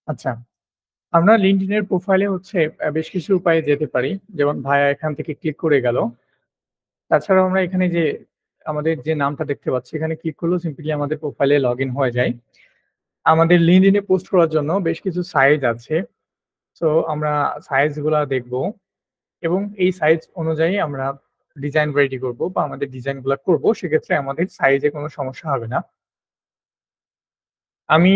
আচ্ছা, আমরা LinkedIn এর প্রোফাইলে হচ্ছে বেশ কিছু উপায়ে যেতে পারি। যেমন ভাইয়া এখান থেকে ক্লিক করে গেল। তাছাড়াও আমরা এখানে যে আমাদের যে নামটা দেখতে পাচ্ছি এখানে ক্লিক করলেও সিম্পলি আমাদের প্রোফাইলে লগইন হয়ে যায়। আমাদের LinkedIn এ পোস্ট করার জন্য বেশ কিছু সাইজ আছে। সো আমরা সাইজ গুলা দেখব এবং এই সাইজ অনুযায়ী আমরা ডিজাইন রেডি করব বা আমাদের ডিজাইন গুলা করব। সেক্ষেত্রে আমাদের সাইজে কোনো সমস্যা হবে না। আমি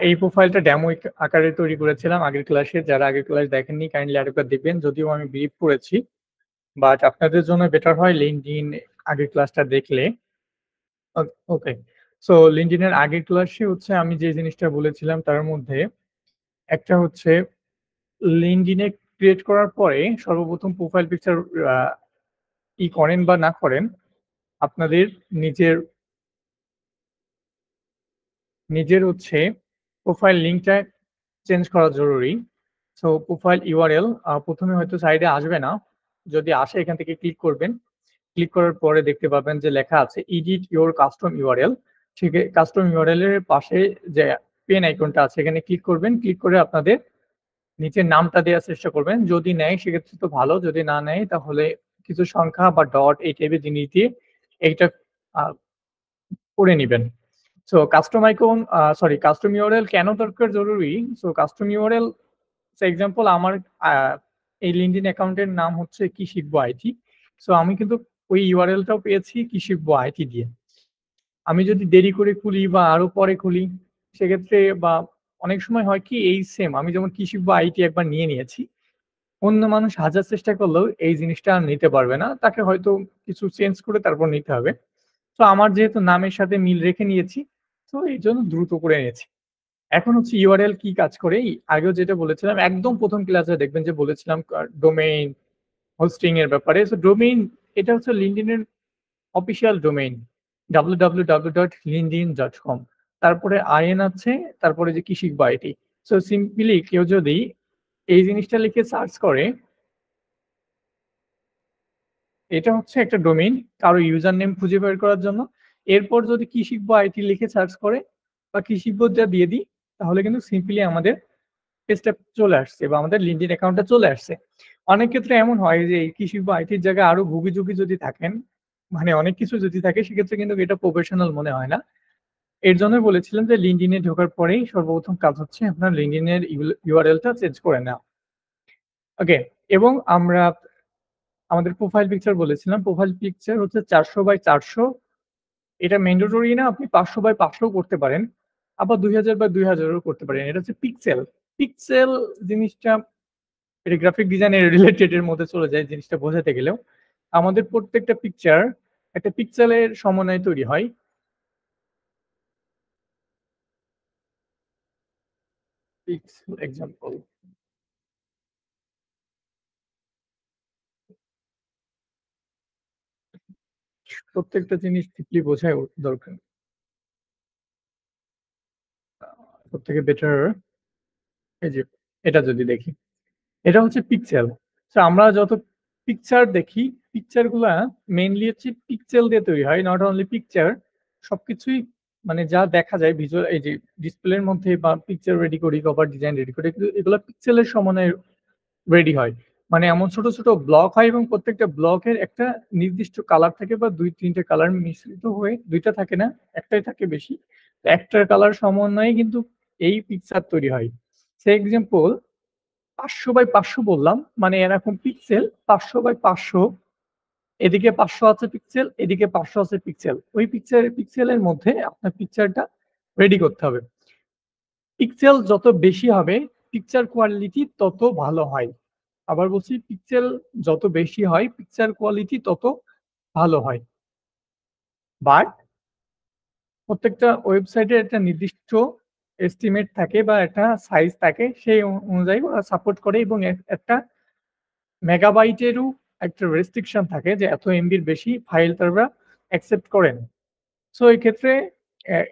এই প্রোফাইলটা ডেমো আকারে তৈরি করেছিলাম আগের ক্লাসে। যারা আগের ক্লাস দেখেননি কাইন্ডলি আরেকবার দেখবেন। যদিও আমি ব্রিফ করেছি। বাট আপনাদের জন্য বেটার হয় LinkedIn আগের ক্লাসটা দেখলে। ও ওকে। সো LinkedIn এর আগের ক্লাসে হচ্ছে আমি যে জিনিসটা বলেছিলাম তার মধ্যে একটা হচ্ছে LinkedIn এ ক্রিয়েট করার পরে সর্বপ্রথম প্রোফাইল পিকচার আ করেন বা না করেন, আপনাদের নিজের নিজের হচ্ছে প্রোফাইল লিঙ্কটা চেঞ্জ করা জরুরি। সো প্রোফাইল URL ১ম এ হয়তো সাইডে আসবে না। যদি আসে এখান থেকে ক্লিক করবেন। ক্লিক করার পরে দেখতে পাবেন যে লেখা আছে edit your custom URL। Custom URL এর পাশে যে পেন আইকনটা আছে এখানে ক্লিক করবেন। ক্লিক করে আপনাদের নিচের নামটা দেওয়ার চেষ্টা করবেন। যদি নেয় সেক্ষেত্রে তো ভালো। যদি না নেয় তাহলে কিছু সংখ্যা বা ডট এই টাইপের জিনিস দিয়ে এইটা আ করে নিবেন। So custom icon custom URL কেন দরকার জরুরি? So custom URL for example আমার আ এই LinkedIn অ্যাকাউন্টের নাম হচ্ছে কি শিখবো আইটি। সো আমি কিন্তু ওই URL টাও পেয়েছি কি শিখবো আইটি দিয়ে। আমি যদি দেরি করে খুলি বা আরো পরে খুলি সেক্ষেত্রে বা অনেক সময় হয় কি এই সেম আমি যেমন কি শিখবো আইটি একবার নিয়ে নিয়েছি। অন্য মানুষ হাজার চেষ্টা করলেও এই জিনিসটা আর নিতে পারবে না। তাকে হয়তো কিছু চেঞ্জ করে তারপর নিতে হবে। তো আমার যেহেতু নামের সাথে মিল রেখে নিয়েছি, তো এইজন্য দ্রুত করে নিয়েছি। এখন হচ্ছে URL কি কাজ করে? আগেও যেটা বলেছিলাম একদম ১ম ক্লাসে দেখবেন যে বলেছিলাম ডোমেইন, হোস্টিং এর ব্যাপারে। সো ডোমেইন এটা হচ্ছে LinkedIn এর অফিসিয়াল ডোমেইন www.linkedin.com তারপরে IN আছে, তারপরে যে কি শিখবো আইটি। সো সিম্পলি কেউ যদি এই জিনিসটা লিখে সার্চ করে এটা হচ্ছে একটা ডোমেইন কারো ইউজার নেম খুঁজে বের করার জন্য। এরপর যদি কি শিখবো আইটি লিখে সার্চ করে বা কি শিখবোটা দিয়ে দিই, তাহলে কিন্তু সিম্পলি আমাদের পেজটা চলে আসছে বা আমাদের LinkedIn অ্যাকাউন্টটা চলে আসছে। অনেক ক্ষেত্রে এমন হয় যে এই কি শিখবো আইটির জায়গায় আরো ঘুগি-ঝুগি যদি থাকেন, মানে অনেক কিছু যদি থাকে সেক্ষেত্রে কিন্তু এটা প্রফেশনাল মনে হয় না। এর জন্যই বলেছিলাম যে LinkedIn এ ঢোকার পরেই সর্বপ্রথম কাজ হচ্ছে আপনার LinkedIn এর URL টা চেঞ্জ করে নেওয়া। ওকে এবং আমরা আমাদের প্রোফাইল পিকচার বলেছিলাম। প্রোফাইল পিকচার হচ্ছে ৪০০/৪০০ এটা ম্যান্ডেটরি না আপনি ৫০০/৫০০ ও করতে পারেন। আবার ২০০০/২০০০ ও করতে পারেন। এটা হচ্ছে পিক্সেল। পিক্সেল জিনিসটা এটা গ্রাফিক ডিজাইনের রিলেটেড এর মধ্যে চলে যায় জিনিসটা বোঝাতে গেলেও। আমাদের প্রত্যেকটা পিকচার একটা পিক্সেলের সমন্বয়ে তৈরি হয়। পিক্সেল এক্সাম্পল প্রত্যেকটা জিনিস ডিপলি বোঝা দরকার। আ সবথেকে বেটার এই যে এটা যদি দেখি। এটা হচ্ছে পিক্সেল। সো আমরা যত পিকচার দেখি, পিকচার গুলা মেইনলি হচ্ছে পিক্সেল দিয়ে তৈরি হয়। নট অনলি পিকচার সবকিছুই মানে যা দেখা যায় ভিজুয়াল এই যে ডিসপ্লের মধ্যে বা পিকচার রেডি করি, কভার ডিজাইন রেডি করি এগুলা পিক্সেলের সমন্বয়ে রেডি হয়। মানে এমন ছোট, ছোট ব্লক হয় এবং প্রত্যেকটা ব্লকের একটা নির্দিষ্ট কালার থাকে বা ২-৩ টে কালার মিশ্রিত হয়ে ২ টা থাকে না, একটাই থাকে বেশি। একটার কালার সমন্বয়ে কিন্তু এই পিকচার তৈরি হয়। ফর এক্সাম্পল ৫০০/৫০০ বললাম। মানে এরকম পিক্সেল ৫০০/৫০০ এদিকে ৫০০ আছে পিক্সেল, এদিকে ৫০০ আছে পিক্সেল। ওই পিক্সেলের মধ্যে আপনার পিকচারটা রেডি করতে হবে। পিক্সেল যত বেশি হবে, পিকচার কোয়ালিটি তত ভালো হয়। আবার বলছি পিক্সেল যত বেশি হয়, পিকচার কোয়ালিটি তত ভালো হয়। বাট প্রত্যেকটা ওয়েবসাইটের একটা নির্দিষ্ট এস্টিমেট থাকে বা একটা সাইজ থাকে। সেই অনুযায়ী ওরা সাপোর্ট করে এবং একটা মেগাবাইটেরও একটা রেস্ট্রিকশন থাকে যে এত এমবির বেশি ফাইল তারা অ্যাকসেপ্ট করে না। সো এই ক্ষেত্রে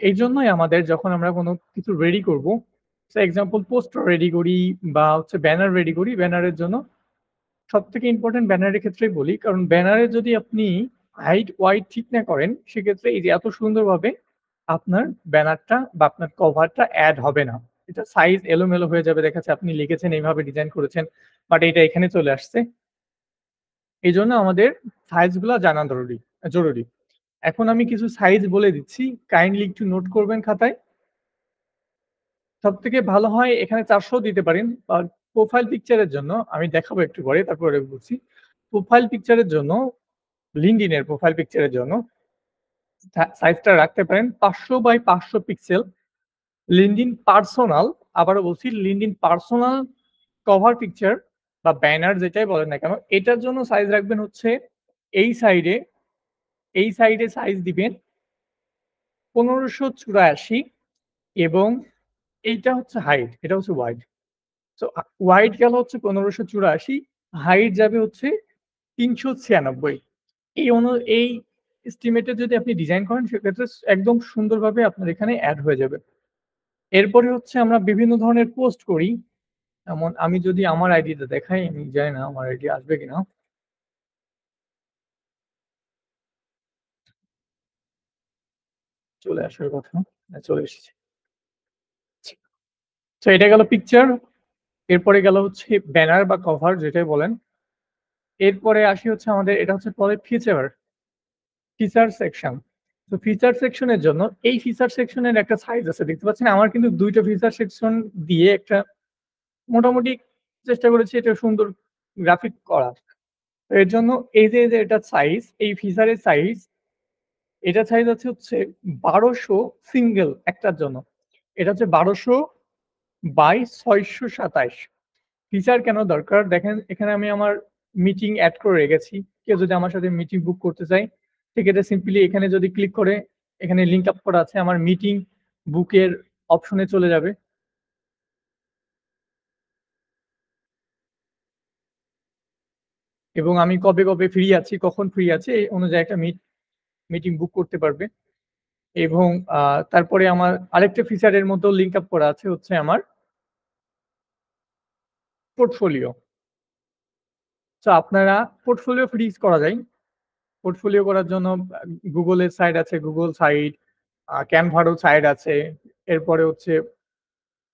এইজন্যই আমাদের যখন আমরা কোনো কিছু রেডি করব, সো এক্সাম্পল পোস্টার রেডি করি বা হচ্ছে ব্যানার রেডি করি, ব্যানারের জন্য সবথেকে ইম্পোর্টেন্ট ব্যানারের ক্ষেত্রেই বলি। কারণ ব্যানারে যদি আপনি হাইট, ওয়াইড ঠিক না করেন, সেক্ষেত্রে এই যে এত সুন্দরভাবে আপনার ব্যানারটা বা আপনার কভারটা এড হবে না। এটা সাইজ এলোমেলো হয়ে যাবে। দেখা যাচ্ছে আপনি লিখেছেন এইভাবে ডিজাইন করেছেন, বাট এটা এখানে চলে আসছে। এজন্য আমাদের সাইজগুলা জানা জরুরি। এখন আমি কিছু সাইজ বলে দিচ্ছি। কাইন্ডলি একটু নোট করবেন খাতায়। সবথেকে ভালো হয় এখানে ৪০০ দিতে পারেন। আর প্রোফাইল পিকচারের জন্য আমি দেখাবো একটু পরে, তারপরে বলছি। প্রোফাইল পিকচারের জন্য LinkedIn এর প্রোফাইল পিকচারের জন্য সাইজটা রাখতে পারেন ৫০০ বাই ৫০০ পিক্সেল। LinkedIn পার্সোনাল, আবারও বলছি LinkedIn পার্সোনাল কভার পিকচার বা ব্যানার যেটাই বলেন না কেন, এটার জন্য সাইজ রাখবেন হচ্ছে এই সাইডে, এই সাইডে সাইজ দিবেন ১৫৮৪ এবং এইটা হচ্ছে হাইট, এটা হচ্ছে ওয়াইড। সো ওয়াইড গেল হচ্ছে ১৫৮৪, হাইট যাবে হচ্ছে ৩৯৬। এই এস্টিমেটে যদি আপনি ডিজাইন করেন সেক্ষেত্রে একদম সুন্দরভাবে আপনার এখানে এড হয়ে যাবে। এরপরে হচ্ছে আমরা বিভিন্ন ধরনের পোস্ট করি। এমন আমি যদি আমার আইডিটা দেখাই, আমি জানি না আমার আইডি আসবে কিনা। চলে আসার কথা। হ্যাঁ, চলে এসেছে। সো এটা গেল পিকচার। এরপরে গেল হচ্ছে ব্যানার বা কভার যেটাই বলেন। এরপরে আসি হচ্ছে আমাদের এটা হচ্ছে পরে ফিচার সেকশন। তো ফিচার সেকশনের জন্য এই ফিচার সেকশনের একটা সাইজ আছে দেখতে পাচ্ছেন। আমার কিন্তু ২ টা ফিচার সেকশন দিয়ে একটা মোটামুটি চেষ্টা করেছি এটা সুন্দর গ্রাফিক করার। তো এর জন্য এই যে এটার সাইজ, এই ফিচারের সাইজ, এটার সাইজ আছে হচ্ছে ১২০০ সিঙ্গেল একটার জন্য। এটা হচ্ছে ১২০০ বাই ৬২৭। ফিচার কেন দরকার? দেখেন এখানে আমি আমার মিটিং এড করে রেখেছি। কেউ যদি আমার সাথে মিটিং বুক করতে চায়, সেক্ষেত্রে সিম্পলি এখানে যদি ক্লিক করে, এখানে লিঙ্ক আপ করা আছে, আমার মিটিং বুকের অপশনে চলে যাবে। এবং আমি কবে ফ্রি আছি, কখন ফ্রি আছি এই অনুযায়ী একটা মিটিং বুক করতে পারবে। এবং তারপরে আমার আরেকটা ফিচারের মধ্যেও লিঙ্ক আপ করা আছে হচ্ছে আমার পোর্টফোলিও। সো আপনারা পোর্টফোলিও ফ্রিজ করা যায়। পোর্টফোলিও করার জন্য Google এর সাইট আছে, Google সাইট, Canva-রও সাইট আছে। এরপরে হচ্ছে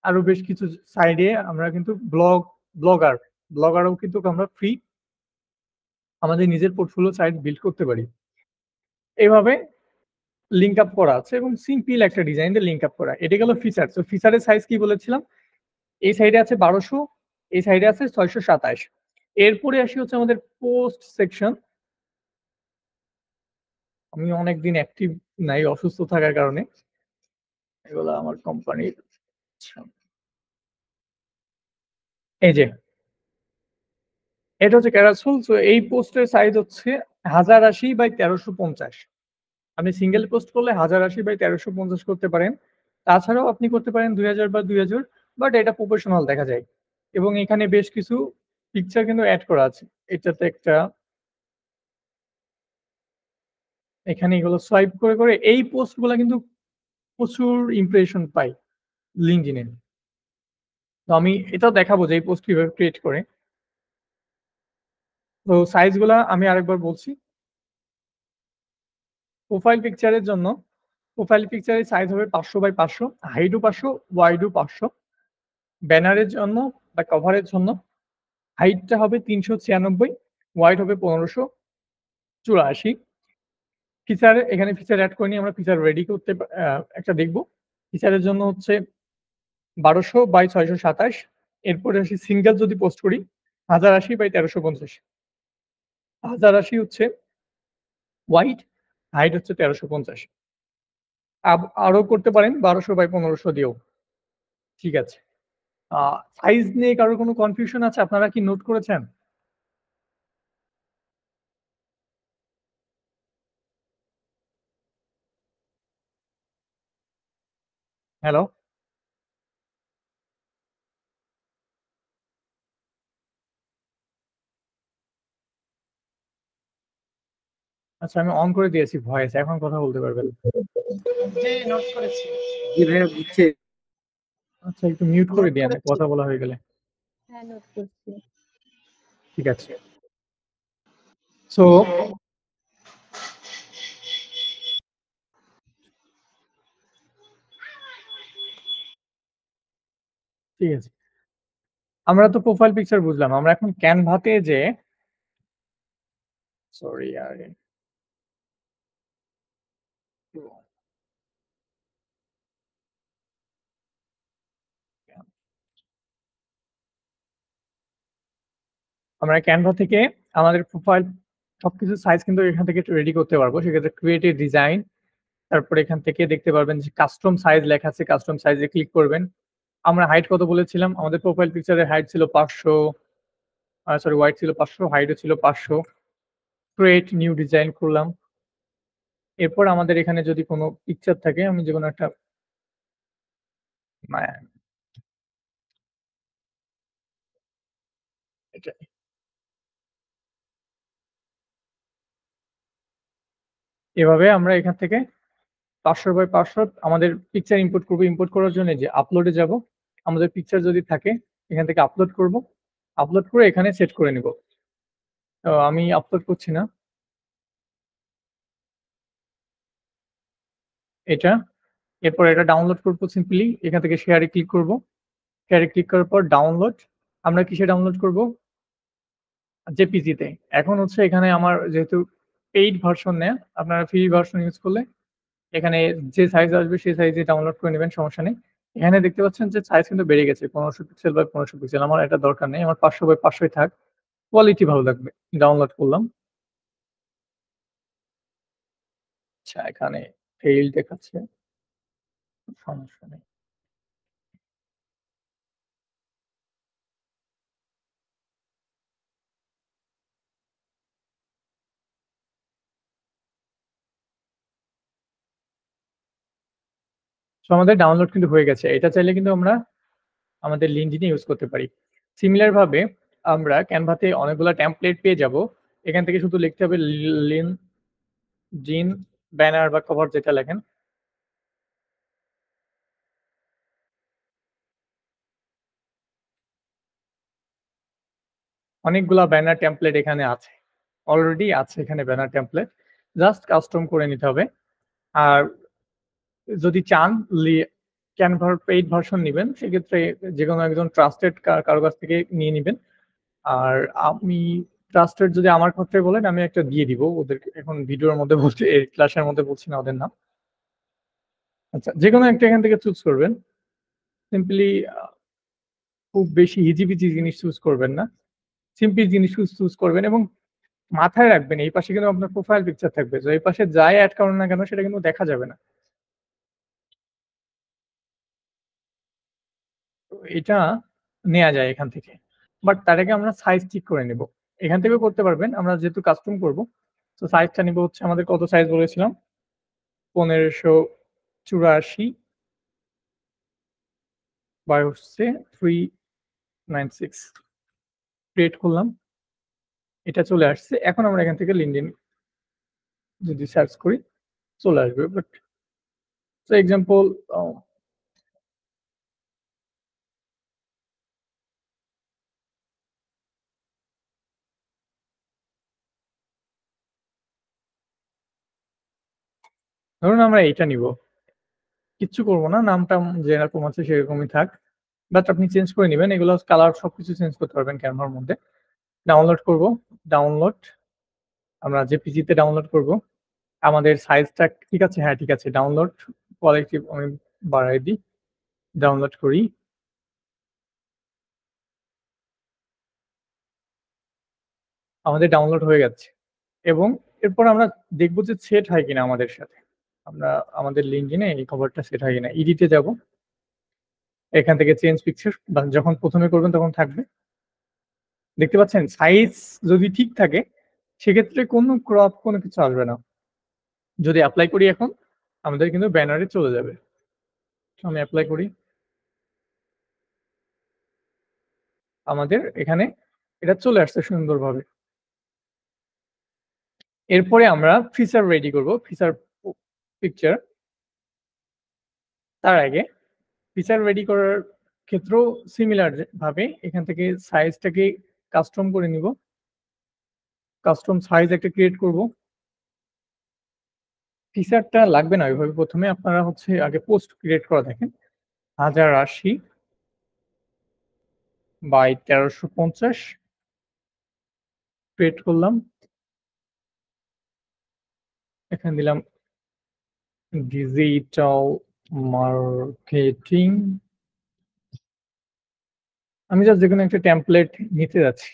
আরো বেশ কিছু সাইডে আমরা কিন্তু ব্লগারও কিন্তু আমরা ফ্রি আমাদের নিজের পোর্টফোলিও সাইট বিল্ড করতে পারি। এভাবে লিঙ্ক আপ করা আছে এবং সিম্পল একটা ডিজাইন দিয়ে লিঙ্ক আপ করা। এটা গেল ফিচার। তো ফিচারের সাইজ কি বলেছিলাম? এই সাইডে আছে ১২০০, এই সাইডে আছে ৬২৭। এরপরে আসি হচ্ছে আমাদের পোস্ট সেকশন। আমি অনেকদিন অ্যাক্টিভ নাই অসুস্থ থাকার কারণে। এগুলা আমার কোম্পানির। আচ্ছা। এই যে এটা হচ্ছে ক্যারাসোল। সো এই পোস্টের সাইজ হচ্ছে ১০৮০ বাই ১৩৫০। আপনি সিঙ্গেল পোস্ট করলে ১০৮০ বাই ১৩৫০ করতে পারেন। তাছাড়াও আপনি করতে পারেন ২০০০ বা ২০০০, বাট এটা প্রফেশনাল দেখা যায়। এবং এখানে বেশ কিছু পিকচার কিন্তু এড করা আছে। এটাতে একটা, এখানে এগুলো সোয়াইপ করে এই পোস্টগুলা কিন্তু প্রচুর ইমপ্রেশন পায় LinkedIn এ। তো আমি এটাও দেখাবো যে এই পোস্ট কিভাবে ক্রিয়েট করে। তো সাইজ গুলা আমি আরেকবার বলছি। প্রোফাইল পিকচারের জন্য প্রোফাইল পিকচারের সাইজ হবে ৫০০ বাই ৫০০, হাইটও ৫০০, ওয়াইডও ৫০০। ব্যানারের জন্য বা কভারের জন্য হাইটটা হবে ৩৯৬, ওয়াইড হবে ১৫৮৪। ফিচার এখানে ফিচার এড করে নিয়ে আমরা ফিচার রেডি করতে একটা দেখব। ফিচারের জন্য হচ্ছে ১২০০ বাই ৬২৭। এরপরে আসি সিঙ্গেল যদি পোস্ট করি ১০৮০ বাই ১৩৫০। ১০৮০ হচ্ছে ওয়াইড, হাইট হচ্ছে ১৩৫০। আরো করতে পারেন ১২০০ বাই ১৫০০ দিয়েও। ঠিক আছে। আ সাইজ নিয়ে কারো কোনো কনফিউশন আছে? আপনারা কি নোট করেছেন? হ্যালো? আচ্ছা, আমি অন করে দিয়েছি ভয়েস। এখন কথা বলতে পারবেন। জি, নোট করেছি। জি ভাইয়া বুঝছি। আচ্ছা, একটু মিউট করে নোট দিয়েন করেছি। কথা বলা হয়ে গেলে। হ্যাঁ, নোট করছি। ঠিক আছে। সো ঠিক আছে। আমরা তো প্রোফাইল পিকচার বুঝলাম। আমরা এখন ক্যানভাতে যেয়ে সরি আরে আমরা ক্যানভা থেকে আমাদের প্রোফাইল সবকিছু সাইজ কিন্তু এখান থেকে রেডি করতে পারবো। সেক্ষেত্রে ক্রিয়েট এ ডিজাইন, তারপরে এখান থেকে দেখতে পারবেন যে কাস্টম সাইজ লেখা আছে, কাস্টম সাইজে ক্লিক করবেন। আমরা হাইট কত বলেছিলাম? আমাদের প্রোফাইল পিকচারের হাইট ছিল 500, সরি হোয়াইট ছিল 500, হাইটও ছিল 500। ক্রিয়েট নিউ ডিজাইন করলাম। এরপর আমাদের এখানে যদি কোনো পিকচার থাকে, আমি যেকোনো একটা মানে এটা এভাবে আমরা এখান থেকে 500 বাই 500 আমাদের পিকচার ইম্পোর্ট করব। ইম্পোর্ট করার জন্য যে আপলোডে যাব। আমাদের পিকচার যদি থাকে এখান থেকে আপলোড করব। আপলোড করে এখানে সেট করে নিব। তো আমি আপলোড করছি না। এটা। এরপর এটা ডাউনলোড করব সিম্পলি। এখান থেকে শেয়ারে ক্লিক করব। শেয়ারে ক্লিক করার পর ডাউনলোড। আমরা কিসে ডাউনলোড করব? জেপিজি তে। এখন হচ্ছে এখানে আমার যেহেতু পেইড ভার্সন নেয়া, আপনারা ফ্রি ভার্সন ইউজ করলে এখানে যে সাইজ আসবে সেই সাইজে ডাউনলোড করে নেবেন, সমস্যা নেই। এখানে দেখতে পাচ্ছেন যে সাইজ কিন্তু বেড়ে গেছে 1500 পিক্সেল বাই 1500 পিক্সেল। আমার এটা দরকার নেই। আমার 500 বাই 500 ই থাক। কোয়ালিটি ভালো লাগবে। ডাউনলোড করলাম। আচ্ছা এখানে ফেইল দেখাচ্ছে। সমস্যা নেই। সো আমাদের ডাউনলোড কিন্তু হয়ে গেছে। এটা চাইলে কিন্তু আমরা আমাদের লিঙ্কডইন এ ইউজ করতে পারি। সিমিলার ভাবে আমরা ক্যানভাতে অনেকগুলা টেমপ্লেট পেয়ে যাব। এখান থেকে শুধু লিখতে হবে জিন ব্যানার বা কভার যেটা লেখেন। অনেকগুলা ব্যানার টেমপ্লেট এখানে আছে। অলরেডি আছে এখানে ব্যানার টেমপ্লেট। জাস্ট কাস্টম করে নিতে হবে। আর যদি চান ক্যানভার পেইড ভার্সন নিবেন, সেক্ষেত্রে যেকোনো একজন ট্রাস্টেড কারো কাছ থেকে নিয়ে নিবেন। আর আমি ট্রাস্টেড যদি আমার ক্ষেত্রে বলেন, আমি একটা দিয়ে দিব ওদেরকে। এখন ভিডিওর মধ্যে বলছি, এই ক্লাসের মধ্যে বলছি না ওদের নাম। আচ্ছা, যেকোনো একটা এখান থেকে চুজ করবেন। সিম্পলি খুব বেশি হিজিবিজি জিনিস চুজ করবেন না। সিম্পল জিনিস চুজ করবেন এবং মাথায় রাখবেন এই পাশে কিন্তু আপনার প্রোফাইল পিকচার থাকবে। তো এই পাশে যাই অ্যাড করেন না কেন সেটা কিন্তু দেখা যাবে না। তো এটা নেয়া যায় এখান থেকে। বাট তার আগে আমরা সাইজ ঠিক করে নেব। এখান থেকেও করতে পারবেন। আমরা যেহেতু কাস্টম করব, তো সাইজটা নিব হচ্ছে আমাদের কত সাইজ বলেছিলাম? 1584 বাই হচ্ছে 396। ক্রিয়েট করলাম। এটা চলে আসছে। এখন আমরা এখান থেকে লিঙ্কডইন যদি সার্চ করি চলে আসবে। বাট ফর এক্সাম্পল ধরুন আমরা এইটা নিব। কিচ্ছু করব না। নামটা যেরকম আছে সেরকমই থাক। বাট আপনি চেঞ্জ করে নিবেন। এগুলো কালার সবকিছু চেঞ্জ করতে পারবেন ক্যানভার মধ্যে। ডাউনলোড করব। ডাউনলোড। আমরা জেপিজি তে ডাউনলোড করব। আমাদের সাইজটা ঠিক আছে? হ্যাঁ, ঠিক আছে। ডাউনলোড কোয়ালিটি আমি বাড়াই দিই। ডাউনলোড করি। আমাদের ডাউনলোড হয়ে যাচ্ছে এবং এরপর আমরা দেখব যে সেট হয় কিনা আমাদের সাথে। আমরা আমাদের লিঙ্কডইনে এই কভারটা সেট হয় কিনা। এডিটে যাব। এখান থেকে চেঞ্জ পিকচার যখন প্রথমে করবেন তখন থাকবে। দেখতে পাচ্ছেন সাইজ যদি ঠিক থাকে সেক্ষেত্রে কোনো ক্রপ কোনো কিছু আসবে না। যদি এপ্লাই করি এখন আমাদের কিন্তু ব্যানারে চলে যাবে। আমি এপ্লাই করি। আমাদের এখানে এটা চলে আসছে সুন্দরভাবে। এরপরে আমরা ফিচার রেডি করব। Feature picture. তার আগে ফিচার রেডি করার ক্ষেত্রেও সিমিলার ভাবে এখান থেকে সাইজটাকে কাস্টম করে নিব। কাস্টম সাইজ একটা ক্রিয়েট করব। ফিচারটা লাগবে না ওইভাবে। প্রথমে আপনারা হচ্ছে আগে পোস্ট ক্রিয়েট করা দেখেন। 1080 বাই 1350 ক্রিয়েট করলাম। এখানে দিলাম ডিজিটাল মার্কেটিং। আমি জাস্ট যেকোনো একটা টেমপ্লেট নিতে যাচ্ছি।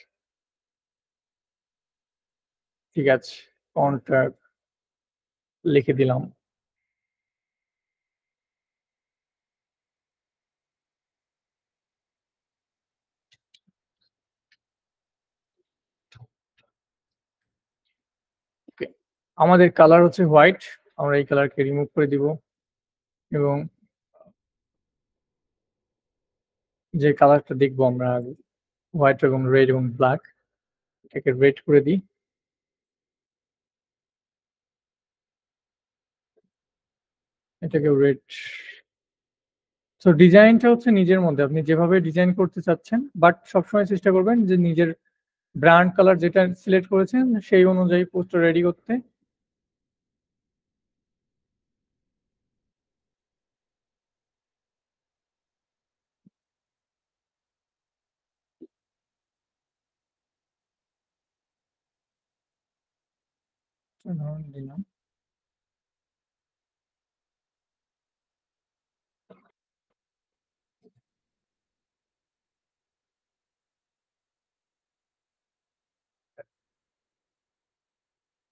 ঠিক আছে, কন্ট্রাক্ট লিখে দিলাম। ওকে, আমাদের কালার হচ্ছে হোয়াইট। আমরা এই কালারকে রিমুভ করে দিব এবং যে কালারটা দেখবো আমরা হোয়াইট এবং রেড এবং ব্ল্যাক, এটাকে রেড করে দিই। এটাকে রেড। সো ডিজাইনটা হচ্ছে নিজের মধ্যে আপনি যেভাবে ডিজাইন করতে চাচ্ছেন, বাট সবসময় চেষ্টা করবেন যে নিজের ব্র্যান্ড কালার যেটা সিলেক্ট করেছেন সেই অনুযায়ী পোস্টার রেডি করতে। দিলাম।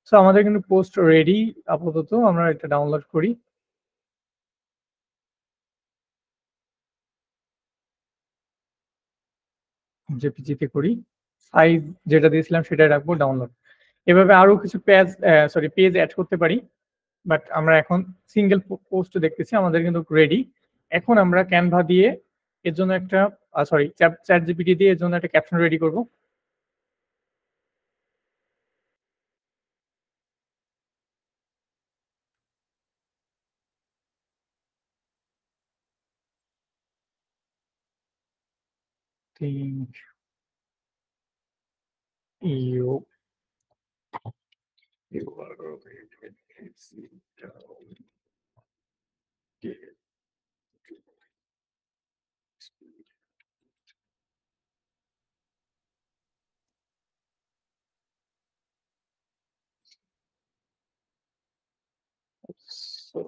সো আমাদের কিন্তু পোস্ট রেডি। আপাতত আমরা এটা ডাউনলোড করি। জেপিজিতে করি। সাইজ যেটা দিয়েছিলাম সেটাই রাখবো, ডাউনলোড। এভাবে আরো কিছু পেজ অ্যাড করতে পারি। বাট আমরা এখন সিঙ্গেল পোস্ট দেখতেছি, আমাদের কিন্তু রেডি। এখন আমরা ক্যানভা দিয়ে এর জন্য একটা চ্যাট জিপিটি দিয়ে এর জন্য একটা ক্যাপশন রেডি করব। Think you are so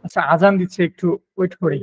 আচ্ছা, আজান দিচ্ছে, একটু ওয়েট করি।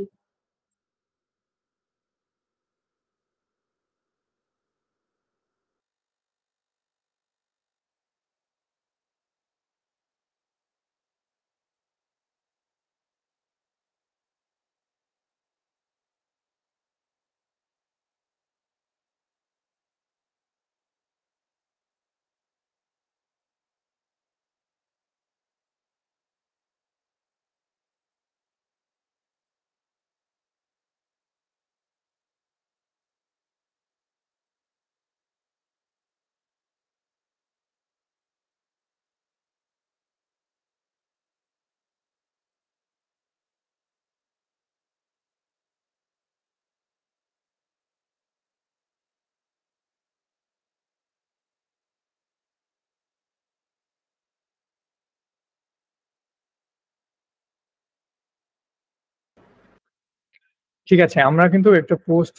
ঠিক আছে, আমরা কিন্তু একটা পোস্ট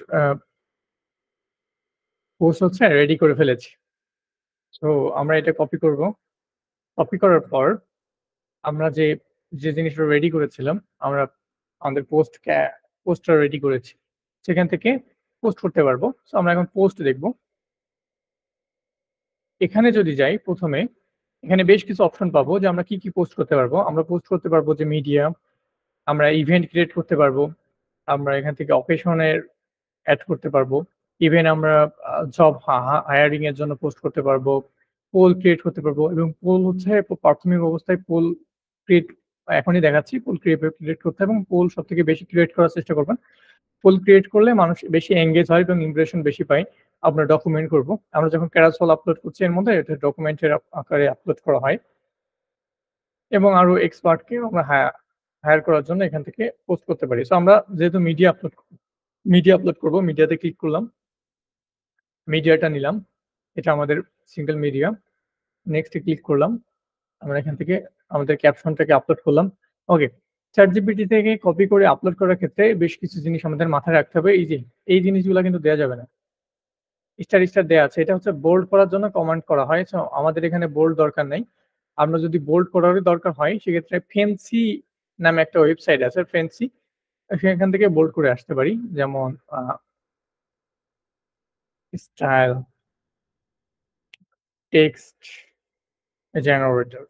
হচ্ছে রেডি করে ফেলেছি। তো আমরা এটা কপি করব। কপি করার পর আমরা যে জিনিসটা রেডি করেছিলাম, আমরা আমাদের পোস্টটা রেডি করেছি। সেখান থেকে পোস্ট করতে পারবো। সো আমরা এখন পোস্ট দেখব। এখানে যদি যাই ১ম এ এখানে বেশ কিছু অপশন পাবো যে আমরা কি পোস্ট করতে পারবো। আমরা পোস্ট করতে পারবো যে মিডিয়া, আমরা ইভেন্ট ক্রিয়েট করতে পারবো। আমরা এখান থেকে অকেশন এর এড করতে পারবো। ইভেন আমরা জব হায়ারিং এর জন্য পোস্ট করতে পারবো। পোল ক্রিয়েট করতে পারবো এবং পোল হচ্ছে প্রাথমিক অবস্থায় পোল ক্রিয়েট এখনই দেখাচ্ছি। পোল ক্রিয়েট করতে হবে এবং পোল সবথেকে বেশি ক্রিয়েট করার চেষ্টা করবেন। পোল ক্রিয়েট করলে মানুষ বেশি এনগেজ হয় এবং ইমপ্রেশন বেশি পায়। আমরা ডকুমেন্ট করব। আমরা যখন Carousel আপলোড করছি এর মধ্যে এটা ডকুমেন্টের আকারে আপলোড করা হয় এবং আরো এক্সপার্টকে আমরা হায়ার করার জন্য এখান থেকে পোস্ট করতে পারি। সো আমরা যেহেতু মিডিয়া আপলোড করব, মিডিয়াতে ক্লিক করলাম। মিডিয়াটা নিলাম। এটা আমাদের সিঙ্গেল মিডিয়া। নেক্সট এ ক্লিক করলাম। আমরা এখান থেকে আমাদের ক্যাপশনটাকে আপলোড করলাম। ওকে। ChatGPT থেকে কপি করে আপলোড করার ক্ষেত্রে বেশ কিছু জিনিস আমাদের মাথায় রাখতে হবে। এই জিনিসগুলা কিন্তু দেয়া যাবে না। স্টার দেয়া আছে। এটা হচ্ছে বোল্ড করার জন্য কমান্ড করা হয়। সো আমাদের এখানে বোল্ড দরকার নাই। আমরা যদি বোল্ড করারই দরকার হয় সেক্ষেত্রে ফেন্সি নামে একটা ওয়েবসাইট আছে ফেন্সি। সেখান থেকে বোল্ড করে আসতে পারি। যেমন স্টাইল টেক্সট জেনারেটর।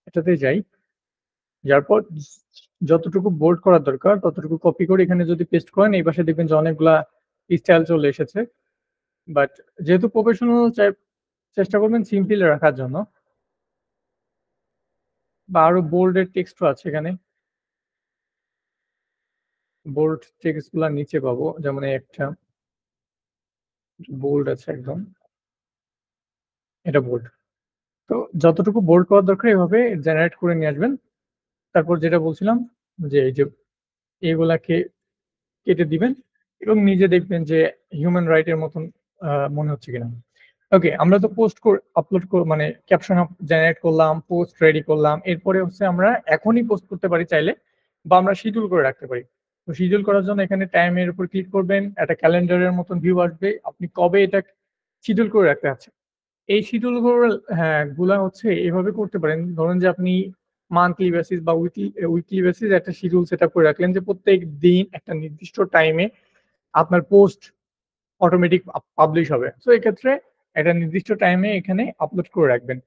এটাতে যাই। যার পর যতটুকু বোল্ড করার দরকার ততটুকু কপি করে এখানে যদি পেস্ট করেন এই পাশে দেখবেন যে অনেকগুলা স্টাইল চলে এসেছে। বাট যেহেতু প্রফেশনাল চেষ্টা করবেন সিম্পল রাখার জন্য বা আরো বোল্ডের টেক্সটও আছে এখানে। বোল্ড টেক্সট গুলা নিচে পাবো যেমন এই একটা বোল্ড আছে একদম। এটা বোল্ড। তো যতটুকু বোল্ড করার দরকার এভাবে জেনারেট করে নিয়ে আসবেন। তারপর যেটা বলছিলাম যে এই যে এগুলাকে কেটে দিবেন এবং নিজে দেখবেন যে হিউম্যান রাইট এর মতন মনে হচ্ছে কিনা। ওকে, আমরা তো পোস্ট আপলোড মানে ক্যাপশন জেনারেট করলাম, পোস্ট রেডি করলাম। এরপরে হচ্ছে আমরা এখনই পোস্ট করতে পারি চাইলে বা আমরা শিডিউল করে রাখতে পারি। তো শিডিউল করার জন্য এখানে টাইমের উপর ক্লিক করবেন, একটা ক্যালেন্ডারের মতন ভিউ আসবে। আপনি কবে এটা শিডিউল করে রাখতে আছেন। এই শিডিউল গুলা হচ্ছে এভাবে করতে পারেন। ধরুন যে আপনি মান্থলি বেসিস বা উইকলি বেসিস একটা শিডিউল সেটআপ করে রাখলেন যে প্রত্যেক দিন একটা নির্দিষ্ট টাইমে আপনার পোস্ট অটোমেটিক পাবলিশ হবে। সো এক্ষেত্রে একটা নির্দিষ্ট টাইমে এখানে আপলোড করে রাখবেন।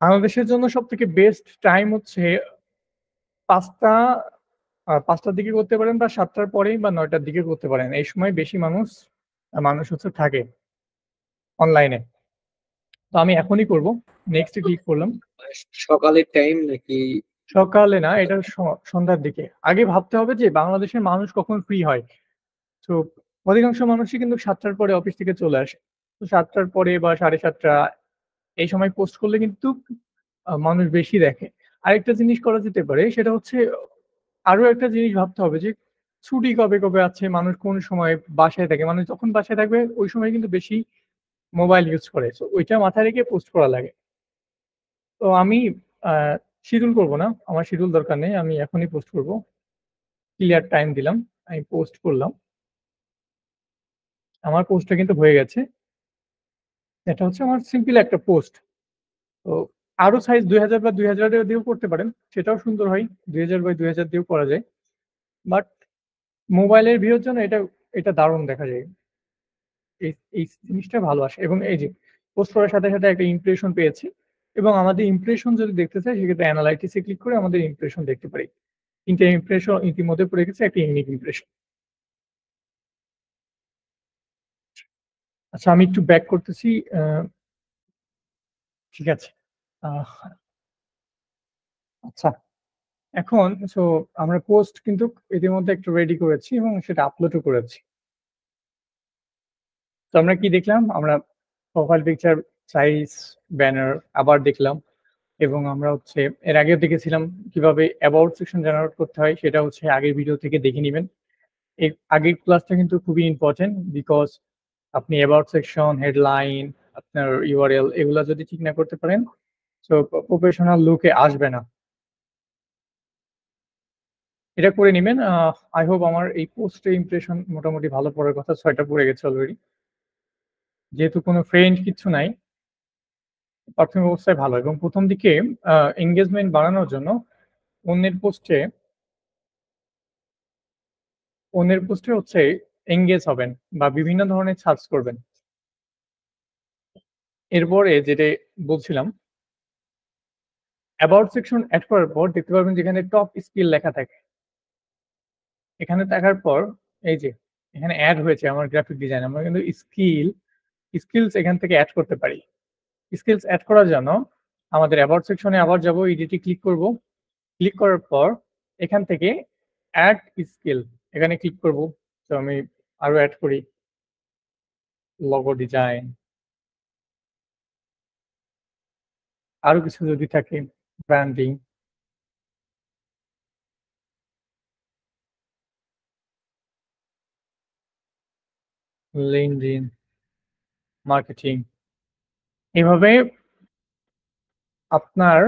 বাংলাদেশের জন্য সবথেকে বেস্ট টাইম হচ্ছে ৫টা ৫টার দিকে করতে পারেন বা ৭টার পরেই বা ৯টার দিকে করতে পারেন। এই সময় বেশি মানুষ হচ্ছে থাকে অনলাইনে। তো আমি এখনই করব। নেক্সট এ ক্লিক করলাম। সকালের টাইম নাকি? সকালে না, এটা সন্ধ্যার দিকে। আগে ভাবতে হবে যে বাংলাদেশের মানুষ কখন ফ্রি হয়। তো অধিকাংশ মানুষই কিন্তু ৭টার পরে অফিস থেকে চলে আসে। তো ৭টার পরে বা ৭:৩০ এই সময় পোস্ট করলে কিন্তু মানুষ বেশি দেখে। আরেকটা জিনিস করা যেতে পারে সেটা হচ্ছে আরো একটা জিনিস ভাবতে হবে যে ছুটি কবে আছে, মানুষ কোন সময় বাসায় থাকে। মানুষ যখন বাসায় থাকবে ওই সময় কিন্তু বেশি মোবাইল ইউজ করে। সো ওইটা মাথায় রেখে পোস্ট করা লাগে। তো আমি আ শিডিউল করব না। আমার শিডিউল দরকার নেই। আমি এখনই পোস্ট করব। ক্লিয়ার টাইম দিলাম। আমি পোস্ট করলাম। আমার পোস্টটা কিন্তু হয়ে গেছে। এটা হচ্ছে আমার সিম্পল একটা পোস্ট। তো আরো সাইজ ২০০০ বা ২০০০ দিয়েও করতে পারেন। সেটাও সুন্দর হয়। ২০০০ বাই ২০০০ দিয়েও করা যায়। বাট মোবাইলের ভিউর জন্য এটা দারুণ দেখা যায়। এই এই জিনিসটা ভালো আসে এবং এই যে পোস্ট করার সাথে একটা ইমপ্রেশন পেয়েছি এবং আমাদের ইমপ্রেশন যদি দেখতে চাই সেক্ষেত্রে অ্যানালাইটিক্স এ ক্লিক করে আমাদের ইমপ্রেশন দেখতে পারি। ৩ টে ইমপ্রেশন ইতিমধ্যে পড়ে গেছে, একটা ইউনিক ইমপ্রেশন। আচ্ছা, আমি একটু ব্যাক করতেছি। আ ঠিক আছে। আহ আচ্ছা, এখন আমরা পোস্ট কিন্তু ইতিমধ্যে একটা রেডি করেছি এবং সেটা আপলোডও করেছি। তো আমরা কি দেখলাম? আমরা প্রোফাইল পিকচার, সাইজ, ব্যানার আবার দেখলাম এবং আমরা হচ্ছে এর আগেও দেখেছিলাম কিভাবে অ্যাবাউট সেকশন জেনারেট করতে হয়। সেটা হচ্ছে আগের ভিডিও থেকে দেখে নিবেন। এর আগের ক্লাসটা কিন্তু খুবই ইম্পোর্টেন্ট বিকজ আপনি অ্যাবাউট সেকশন, হেডলাইন, আপনার URL এগুলা যদি ঠিক না করতে পারেন সো প্রফেশনাল লুকে আসবে না। এটা করে নিবেন। আই হোপ আমার এই পোস্টে ইমপ্রেশন মোটামুটি ভালো পড়ার কথা ৬ টা পড়ে গেছে অলরেডি। যেহেতু কোনো ফ্রেন্ড কিচ্ছু নাই, প্রাথমিক অবস্থায় ভালো এবং ১ম দিকে এনগেজমেন্ট বাড়ানোর জন্য অন্যের পোস্টে হচ্ছে এনগেজ হবেন বা বিভিন্ন ধরনের সার্চ করবেন। এরপরে যেটা বলছিলাম, অ্যাবাউট সেকশন এড করার পর দেখতে পারবেন যেখানে টপ স্কিল লেখা থাকে। এখানে দেখার পর এই যে এখানে এড হয়েছে আমার গ্রাফিক ডিজাইন। আমরা কিন্তু স্কিলস এখান থেকে এড করতে পারি। স্কিলস এড করার জন্য আমাদের অ্যাবাউট সেকশনে আবার যাব, এডিটে ক্লিক করব। ক্লিক করার পর এখান থেকে অ্যাড স্কিল এখানে ক্লিক করব। তো আমি আরো অ্যাড করি লোগো ডিজাইন, আরো কিছু যদি থাকে ব্র্যান্ডিং, লিঙ্কডইন, মার্কেটিং, এভাবে আপনার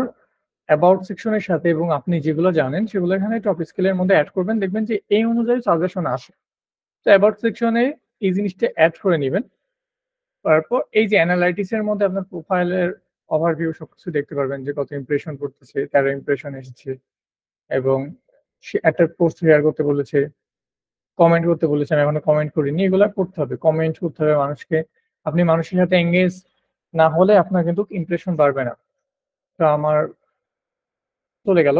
অ্যাবাউট সেকশনের সাথে এবং আপনি যেগুলো জানেন সেগুলো এখানে টপ স্কিলের মধ্যে অ্যাড করবেন। দেখবেন যে এই অনুযায়ী সাজেশন আসে। তো অ্যাবাউট সেকশনে এই জিনিসটা অ্যাড করে নেবেন। তারপর এই যে অ্যানালাইটিক্স এর মধ্যে আপনার প্রোফাইলের ওভারভিউ সবকিছু দেখতে পারবেন যে কত ইমপ্রেশন করতেছে, 13 ইমপ্রেশন এসেছে এবং সে একটা পোস্ট শেয়ার করতে বলেছে, কমেন্ট করতে বলেছে, আমি এখনো কমেন্ট করিনি। এগুলা করতে হবে। কমেন্ট করতে হবে মানুষকে। আপনি মানুষের সাথে এনগেজ না হলে আপনার কিন্তু ইমপ্রেশন বাড়বে না। তো আমার চলে গেল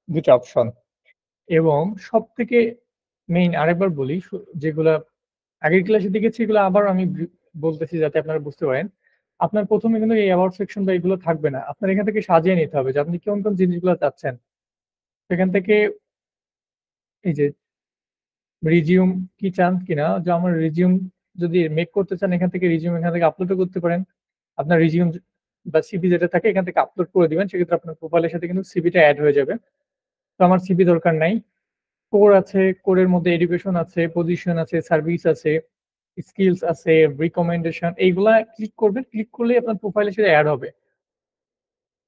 ২ টা অপশন এবং সবথেকে মেইন আরেকবার বলি যেগুলা আগের ক্লাসে দেখেছি এগুলো আবার আমি বলতেছি যাতে আপনারা বুঝতে পারেন। আপনার ১ম এ কিন্তু এই অ্যাবাউট সেকশন বা এগুলো থাকবে না। আপনার এখান থেকে সাজিয়ে নিতে হবে যে আপনি কোন জিনিসগুলো চাচ্ছেন। সেখান থেকে এই যে রিজিউম কি চান কিনা, যে আমার রিজিউম যদি মেক করতে চান এখান থেকে রিজিউম এখান থেকে আপলোডও করতে পারেন। আপনার রিজিউম বা সিভি যেটা থাকে এখান থেকে আপলোড করে দিবেন। সেক্ষেত্রে আপনার প্রোফাইলের সাথে কিন্তু সিভিটা এড হয়ে যাবে। তো আমার সিভি দরকার নাই। কোর আছে, কোরের মধ্যে এডুকেশন আছে, পজিশন আছে, সার্ভিস আছে, স্কিলস আছে, রিকমেন্ডেশন, এইগুলা ক্লিক করবেন। ক্লিক করলেই আপনার প্রোফাইলের সাথে এড হবে।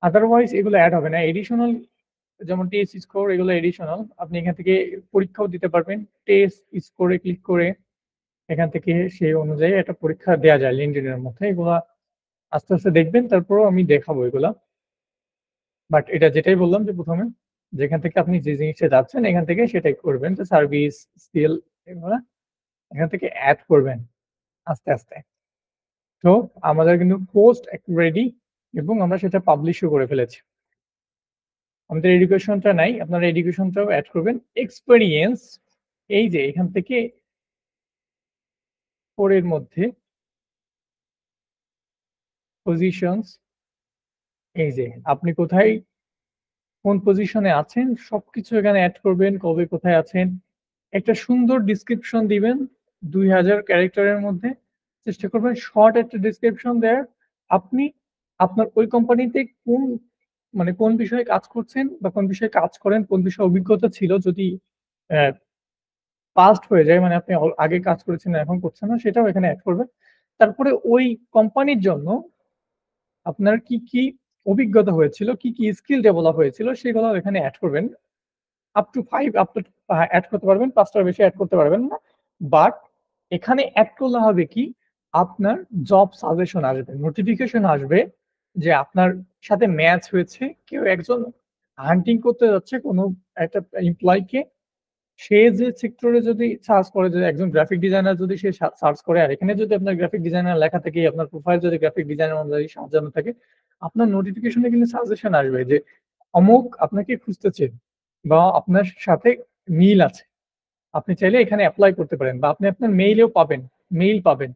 আদারওয়াইজ এগুলো এড হবে না। এডিশনাল যেমন টেস্ট স্কোর এগুলো এডিশনাল। আপনি এখান থেকে পরীক্ষাও দিতে পারবেন। টেস্ট স্কোরে ক্লিক করে এখান থেকে সেই অনুযায়ী একটা পরীক্ষা দেয়া যায় লিঙ্কডইন এর মধ্যে। এগুলা আস্তে, আস্তে দেখবেন তারপরেও আমি দেখাবো এগুলা। বাট এটা যেটাই বললাম যে ১ম এ যেখান থেকে আপনি যে জিনিসটা যাচ্ছেন এখান থেকে সেটাই করবেন। তো সার্ভিস, স্কিল এগুলা এখান থেকে এড করবেন আস্তে, আস্তে। তো আমাদের কিন্তু পোস্ট রেডি এবং আমরা সেটা পাবলিশও করে ফেলেছি। আমাদের এডুকেশনটা নাই, আপনারা এডুকেশনটাও এড করবেন। এক্সপেরিয়েন্স এই যে এখান থেকে পরের মধ্যে পজিশনস, এই যে আপনি কোথায় কোন পজিশনে আছেন সবকিছু এখানে এড করবেন। কবে কোথায় আছেন একটা সুন্দর ডিসক্রিপশন দিবেন ২০০০ ক্যারেক্টারের মধ্যে। চেষ্টা করবেন শর্ট একটা ডিসক্রিপশন দেয়ার। আপনি আপনার ওই কোম্পানিতে কোন বিষয়ে কাজ করছেন বা কোন বিষয়ে কাজ করেন, কোন বিষয়ে অভিজ্ঞতা ছিল যদি পাস্ট হয়ে যায় মানে আপনি আগে কাজ করেছেন এখন করছেন না সেটাও এখানে এড করবেন। তারপরে ওই কোম্পানির জন্য আপনার কি অভিজ্ঞতা হয়েছিল, কি স্কিল ডেভেলপ হয়েছিল সেগুলোও এখানে এড করবেন। আপ টু 5 আপলোড এড করতে পারবেন। ৫ টার বেশি এড করতে পারবেন না। বাট এখানে এড করলে হবে কি আপনার জব সাজেশন আসবে, নোটিফিকেশন আসবে যে আপনার সাথে ম্যাচ হয়েছে। কেউ একজন হান্টিং করতে যাচ্ছে কোনো একটা এমপ্লয়িকে। সে যে সেক্টরে যদি সার্চ করে যে একজন গ্রাফিক ডিজাইনার যদি সে সার্চ করে আর এখানে যদি আপনার গ্রাফিক ডিজাইনার লেখা থাকে, আপনার প্রোফাইল যদি গ্রাফিক ডিজাইনার অনুযায়ী সাজানো থাকে, আপনার নোটিফিকেশনে কিন্তু সাজেশন আসবে যে অমুক আপনাকে খুঁজতেছে বা আপনার সাথে মিল আছে। আপনি চাইলে এখানে এপ্লাই করতে পারেন বা আপনি আপনার মেইলেও পাবেন, মেইল পাবেন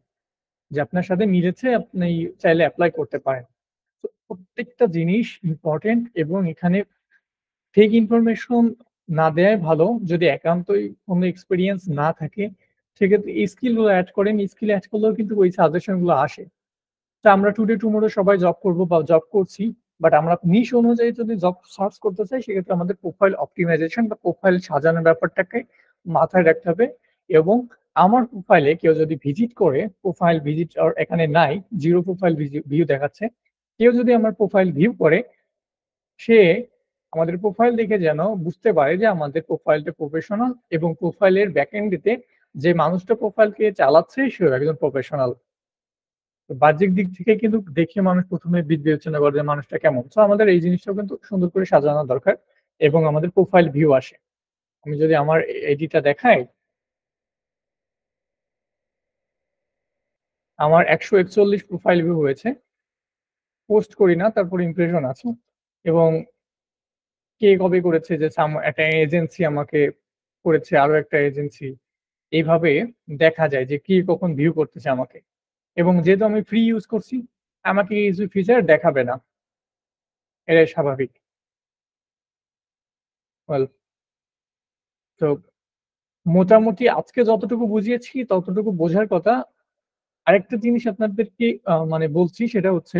যে আপনার সাথে মিলেছে, আপনি চাইলে এপ্লাই করতে পারেন। তো প্রত্যেকটা জিনিস ইম্পর্টেন্ট এবং এখানে ফেক ইনফরমেশন না দেয়াই ভালো। যদি একান্তই কোনো এক্সপেরিয়েন্স না থাকে সেক্ষেত্রে এই স্কিলগুলো এড করেন। স্কিল এড করলেও কিন্তু ওই সাজেশন গুলো আসে। তো আমরা টুডে টুমরো সবাই জব করব বা জব করছি। বাট আমরা নিশ অনুযায়ী যদি জব সার্চ করতে চাই সেক্ষেত্রে আমাদের প্রোফাইল অপটিমাইজেশন বা প্রোফাইল সাজানোর ব্যাপারটাকে মাথায় রাখতে হবে। এবং আমার প্রোফাইলে কেউ যদি ভিজিট করে, প্রোফাইল ভিজিট আর এখানে নাই, জিরো প্রোফাইল ভিউ দেখাচ্ছে। কেউ যদি আমার প্রোফাইল ভিউ করে, সে আমাদের প্রোফাইল দেখে যেন বুঝতে পারে যে আমাদের প্রোফাইলটা প্রফেশনাল এবং প্রোফাইলের ব্যাকএন্ডেতে যে মানুষটা প্রোফাইলকে চালাচ্ছে সেও একজন প্রফেশনাল। বাহ্যিক দিক থেকে কিন্তু দেখে মানুষ ১ম এ বিবেচনা করে যে মানুষটা কেমন। সো আমাদের এই জিনিসটাও কিন্তু সুন্দর করে সাজানো দরকার এবং আমাদের প্রোফাইল ভিউ আসে। আমি যদি আমার এডিটা দেখাই, আমার ১৪১ প্রোফাইল ভিউ হয়েছে। পোস্ট করি না, তারপর ইমপ্রেশন আছে এবং কে কবে করেছে যে একটা এজেন্সি আমাকে করেছে, আরো একটা এজেন্সি। এইভাবে দেখা যায় যে কে কখন ভিউ করতেছে আমাকে। এবং যেহেতু আমি ফ্রি ইউজ করছি, আমাকে কিছু ফিচার দেখাবে না। এটাই স্বাভাবিক। ওয়েল, তো মোটামুটি আজকে যতটুকু বুঝিয়েছি ততটুকু বোঝার কথা। আরেকটা জিনিস আপনাদেরকে মানে বলছি, সেটা হচ্ছে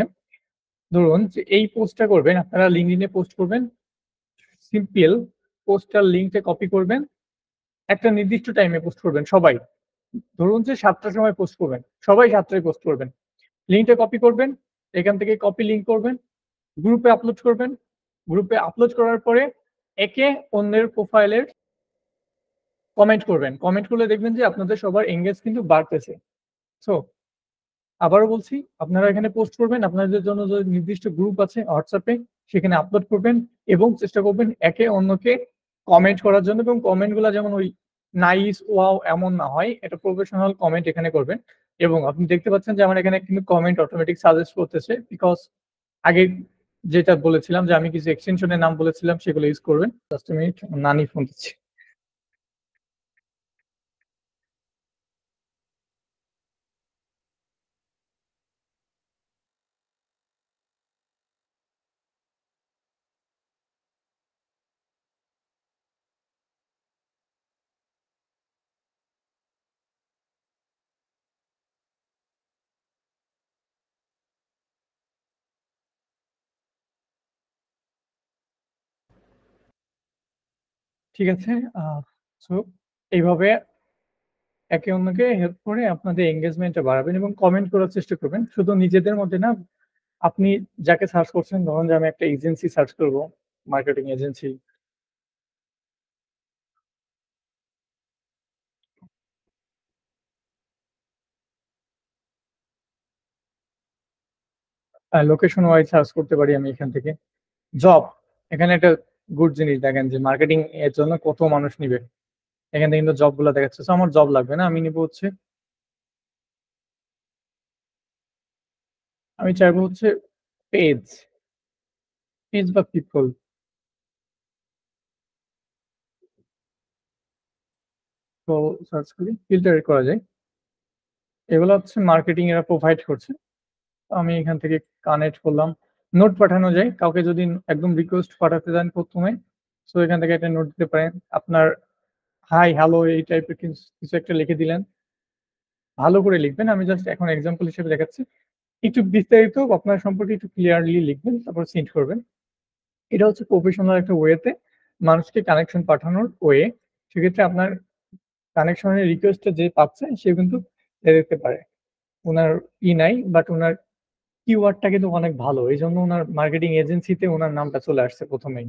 ধরুন যে এই পোস্টটা করবেন, আপনারা LinkedIn এ পোস্ট করবেন। সিম্পল পোস্টটার লিঙ্কটা কপি করবেন। একটা নির্দিষ্ট টাইমে পোস্ট করবেন সবাই। ধরুন যে ৭ টার সময় পোস্ট করবেন। সবাই ৭ টায় পোস্ট করবেন। লিঙ্কটা কপি করবেন। এখান থেকে কপি লিঙ্ক করবেন। গ্রুপে আপলোড করবেন। গ্রুপে আপলোড করার পরে একে অন্যের প্রোফাইলের কমেন্ট করবেন। কমেন্ট করলে দেখবেন যে আপনাদের সবার এনগেজ কিন্তু বাড়তেছে। সো আবারও বলছি, আপনারা এখানে পোস্ট করবেন। আপনাদের জন্য যে নির্দিষ্ট গ্রুপ আছে WhatsApp এ, সেখানে আপলোড করবেন এবং চেষ্টা করবেন একে অন্যকে কমেন্ট করার জন্য এবং কমেন্টগুলা যেমন ওই নাইস, ওয়াও এমন না হয়। এটা প্রফেশনাল কমেন্ট এখানে করবেন এবং আপনি দেখতে পাচ্ছেন যে আমার এখানে কিন্তু কমেন্ট অটোমেটিক সাজেস্ট করতেছে। বিকজ আগে যেটা বলেছিলাম যে আমি কিছু এক্সটেনশনের নাম বলেছিলাম, সেগুলো ইউজ করবেন। জাস্ট a মিনিট, নানি ফোন দিচ্ছে। ঠিক আছে? সো এইভাবে একে অন্যকে হেল্প করে আপনাদের এনগেজমেন্টটা বাড়াবেন এবং কমেন্ট করার চেষ্টা করবেন। শুধু নিজেদের মধ্যে না, আপনি যাকে সার্চ করছেন, ধরুন যে আমি একটা এজেন্সি সার্চ করব, marketing agency. Location wise search করতে পারি আমি এখান থেকে। জব, এখানে একটা গুড জিনিস দেখেন যে মার্কেটিং এর জন্য কত মানুষ নিবে। এখান থেকে কিন্তু জবগুলা দেখাচ্ছে। সো আমার জব লাগবে না। আমি নিব হচ্ছে, আমি চাইবো হচ্ছে পেজ, পেজ বা পিপল। তো সার্চ করি, ফিল্টার করা যায়। এগুলো হচ্ছে মার্কেটিং এরা প্রোভাইড করছে। আমি এখান থেকে কানেক্ট করলাম। নোট পাঠানো যায়। কাউকে যদি একদম রিকোয়েস্ট পাঠাতে চান ১ম এ, সো এখান থেকে একটা নোট দিতে পারেন। আপনার হাই, হ্যালো এই টাইপের কিছু একটা লিখে দিলেন। ভালো করে লিখবেন। আমি জাস্ট এখন এক্সাম্পল হিসেবে দেখাচ্ছি। একটু বিস্তারিত আপনার সম্পর্কে একটু ক্লিয়ারলি লিখবেন, তারপর সেন্ড করবেন। এটা হচ্ছে প্রফেশনাল একটা ওয়েতে মানুষকে কানেকশন পাঠানোর ওয়ে। সেক্ষেত্রে আপনার কানেকশনের রিকোয়েস্টটা যে পাচ্ছে সে কিন্তু দেখতে পারে। উনার নাই, বাট উনার কিওয়ার্ডটা কিন্তু অনেক ভালো। এজন্য উনার মার্কেটিং এজেন্সিতে উনার নামটা চলে আসছে ১ম এই।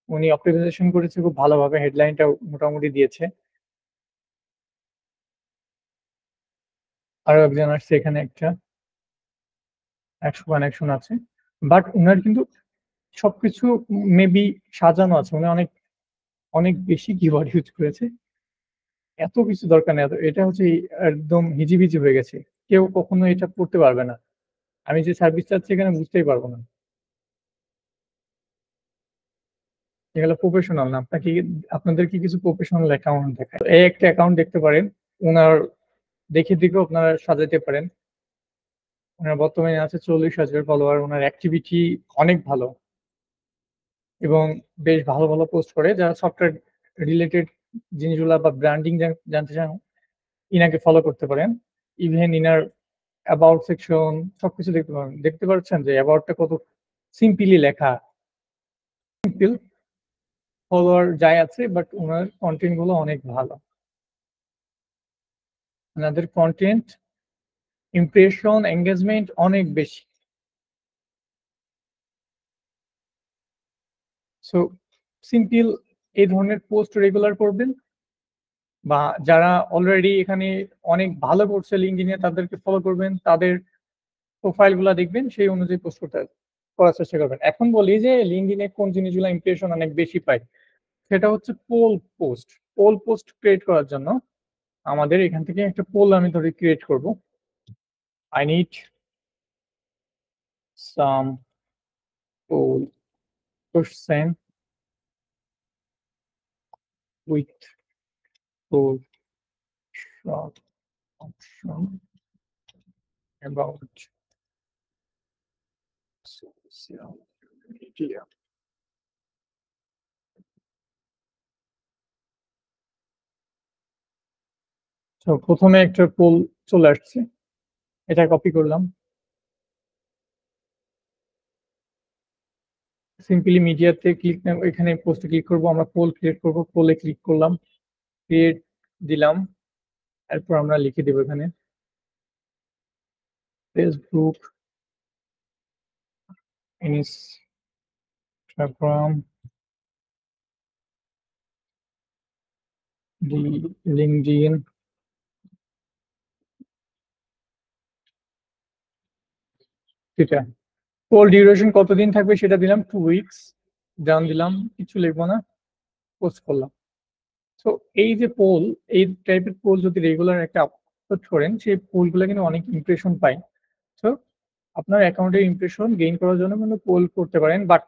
উনি অপ্টিমাইজেশন করেছে খুব ভালোভাবে, হেডলাইনটাও মোটামুটি দিয়েছে। আরো একজন আসছে এখানে একটা ১০০ কানেকশন আছে। বাট উনার কিন্তু সবকিছু মেবি সাজানো আছে। উনি অনেক, অনেক বেশি কিওয়ার্ড ইউজ করেছে। এত কিছু দরকার নেই। এটা হচ্ছে একদম হিজিবিজি হয়ে গেছে। কেউ কখনো এটা করতে পারবে না। আমি যে সার্ভিস চাচ্ছি এখানে বুঝতেই পারব না। এগুলো প্রফেশনাল না। আপনাদের কি কিছু প্রফেশনাল অ্যাকাউন্ট দেখায়। এই একটা অ্যাকাউন্ট দেখতে পারেন। উনার দেখে দেখেও আপনারা সাজাতে পারেন। উনার বর্তমানে আছে ৪০,০০০ ফলোয়ার। উনার অ্যাক্টিভিটি অনেক ভালো এবং বেশ ভালো, ভালো পোস্ট করে। যারা সফটওয়্যার রিলেটেড জিনিসগুলা বা ব্র্যান্ডিং জানতে চান, ইনাকে ফলো করতে পারেন। ইভেন ইনার অ্যাবাউট সেকশন সবকিছু দেখতে পাবেন। দেখতে পাচ্ছেন যে অ্যাবাউটটা কত সিম্পলি লেখা। সিম্পল ফলোয়ার যাই আছে, বাট উনার কনটেন্ট গুলো অনেক ভালো। উনাদের কনটেন্ট, ইমপ্রেশন, এনগেজমেন্ট অনেক বেশি। সো সিম্পল এই ধরনের পোস্ট রেগুলার করবেন, বা যারা অলরেডি এখানে অনেক ভালো করছে লিঙ্কডইনে তাদেরকে ফলো করবেন, তাদের প্রোফাইল গুলা দেখবেন, সেই অনুযায়ী পোস্ট করার চেষ্টা করবেন। এখন বলি যে লিঙ্কডইনে কোন জিনিসগুলো ইমপ্রেশন অনেক বেশি পায়, সেটা হচ্ছে poll post. Poll post create করার জন্য আমাদের এখান থেকে একটা পোল আমি ধরে ক্রিয়েট করব। I need some poll question with poll short option about social media. তো প্রথমে একটা পোল চলে আসছে, এটা কপি করলাম, সিম্পলি মিডিয়াতে ক্লিক, এখানে পোস্টে ক্লিক করব, আমরা পোল ক্রিয়েট করব, পোলে ক্লিক করলাম, ক্রিয়েট দিলাম, এরপর আমরা লিখে দেব এখানে ফেসবুক, ইনস্টাগ্রাম, লিঙ্কডইন, এটা পোল ডিউরেশন কতদিন থাকবে সেটা দিলাম 2 উইকস, ডান দিলাম, কিছু লিখবো না, পোস্ট করলাম। তো এই যে পোল, এই টাইপের পোল যদি রেগুলার একটা আপলোড করেন, সেই পোলগুলো কিন্তু অনেক ইমপ্রেশন পায়। তো আপনার অ্যাকাউন্টের ইমপ্রেশন গেইন করার জন্য কিন্তু পোল করতে পারেন, বাট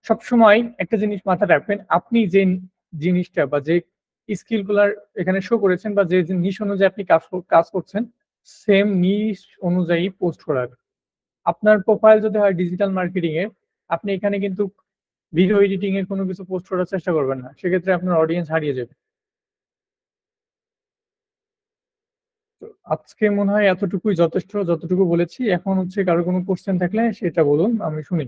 সবসময় একটা জিনিস মাথায় রাখবেন, আপনি যে জিনিসটা বা যে স্কিলগুলার এখানে শো করেছেন বা যে নিশ অনুযায়ী আপনি কাজ করছেন, সেম নিশ অনুযায়ী পোস্ট করার। আপনার প্রোফাইল যদি হয় ডিজিটাল মার্কেটিং এর, আপনি এখানে কিন্তু ভিডিও এডিটিং এর কোনো কিছু পোস্ট করার চেষ্টা করবেন না, সেক্ষেত্রে আপনার অডিয়েন্স হারিয়ে যাবে। তো আজকে মনে হয় এতটুকুই যথেষ্ট, যতটুকু বলেছি। এখন হচ্ছে কারো কোনো কোশ্চেন থাকলে সেটা বলুন, আমি শুনি।